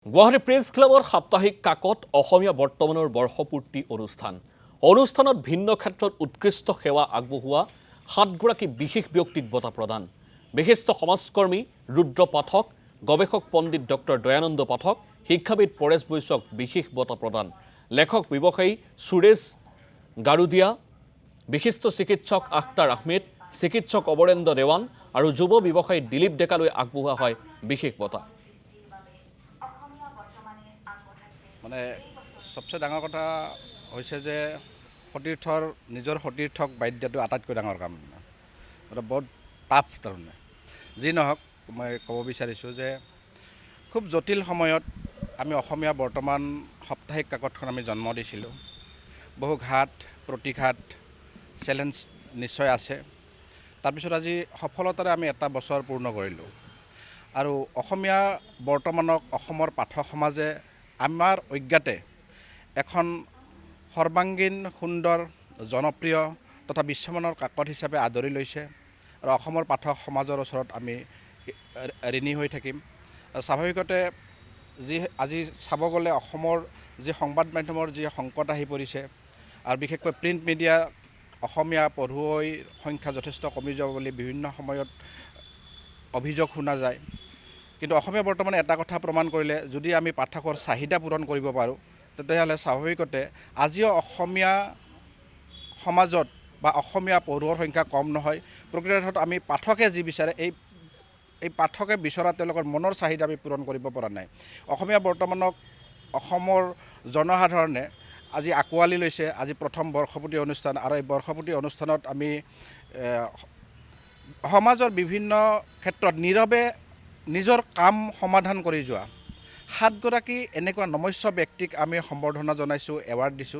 Guwahati press ক্লাবৰ সাপ্তাহিক কাকত অসমীয়া বৰ্তমানৰ বৰ্ষপূৰ্তি অনুষ্ঠানত ভিন্ন ক্ষেত্ৰত উৎকৃষ্ট সেৱা আগবঢ়োৱা 7গৰাকী বিশেষ ব্যক্তিক বঁটা প্ৰদান। বিশিষ্ট সমাজকৰ্মী ৰুদ্ৰ পাঠক, গৱেষক পণ্ডিত ডক্টৰ দয়ানন্দ পাঠক, শিক্ষাবিদ পৰেশ বৈশ্যক বিশেষ বঁটা প্ৰদান। লেখক ব্যৱসায়ী সুৰেশ গাৰুদিয়া, বিশিষ্ট চিকিৎসক আখতাৰ আহমেদ, চিকিৎসক অবৰেন্দ্ৰ দেৱান আৰু যুৱ ব্যৱসায়ী দিলীপ ডেকালৈ আগবঢ়োৱা হয় বিশেষ বঁটা। মানে সবচে ডাঙৰ কথা হৈছে যে সতীৰ্থৰ নিজৰ সতীৰ্থক বাদ দিয়াটো আটাইতকৈ ডাঙৰ কাম। এটা বহুত টাফ তাৰমানে। যি নহওক মই ক'ব বিচাৰিছোঁ যে খুব জটিল সময়ত আমি অসমীয়া বৰ্তমান সাপ্তাহিক কাকতখন আমি জন্ম দিছিলোঁ। বহু ঘাত প্ৰতিঘাত চেলেঞ্জ নিশ্চয় আছে। তাৰপিছত আজি সফলতাৰে আমি এটা বছৰ পূৰ্ণ কৰিলোঁ আৰু অসমীয়া বৰ্তমানক অসমৰ পাঠক সমাজে আমাৰ অজ্ঞাতে এখন সৰ্বাংগীন সুন্দৰ জনপ্ৰিয় তথা বিশ্বমানৰ কাকত হিচাপে আদৰি লৈছে আৰু অসমৰ পাঠক সমাজৰ ওচৰত আমি ঋণী হৈ থাকিম। স্বাভাৱিকতে আজি চাব গ'লে অসমৰ যি সংবাদ মাধ্যমৰ যি সংকট আহি পৰিছে আৰু বিশেষকৈ প্ৰিণ্ট মিডিয়া অসমীয়া পঢ়ুৱৈৰ সংখ্যা যথেষ্ট কমি যাব বুলি বিভিন্ন সময়ত অভিযোগ শুনা যায়। কিন্তু অসমীয়া বৰ্তমানে এটা কথা প্ৰমাণ কৰিলে, যদি আমি পাঠকৰ চাহিদা পূৰণ কৰিব পাৰোঁ তেতিয়াহ'লে স্বাভাৱিকতে আজিও অসমীয়া সমাজত বা অসমীয়া পঢ়ুৱৈৰ সংখ্যা কম নহয়। প্ৰকৃতত আমি পাঠকে যি বিচাৰে এই পাঠকে বিচৰা তেওঁলোকৰ মনৰ চাহিদা আমি পূৰণ কৰিব পৰা নাই। অসমীয়া বৰ্তমানক অসমৰ জনসাধাৰণে আজি আঁকোৱালি লৈছে। আজি প্ৰথম বৰ্ষপূৰ্তি অনুষ্ঠান আৰু এই বৰ্ষপূৰ্তি অনুষ্ঠানত আমি সমাজৰ বিভিন্ন ক্ষেত্ৰত নীৰৱে নিজৰ কাম সমাধান কৰি যোৱা 7গৰাকী এনেকুৱা নমস্য ব্যক্তিক আমি সম্বৰ্ধনা জনাইছোঁ, এৱাৰ্ড দিছোঁ।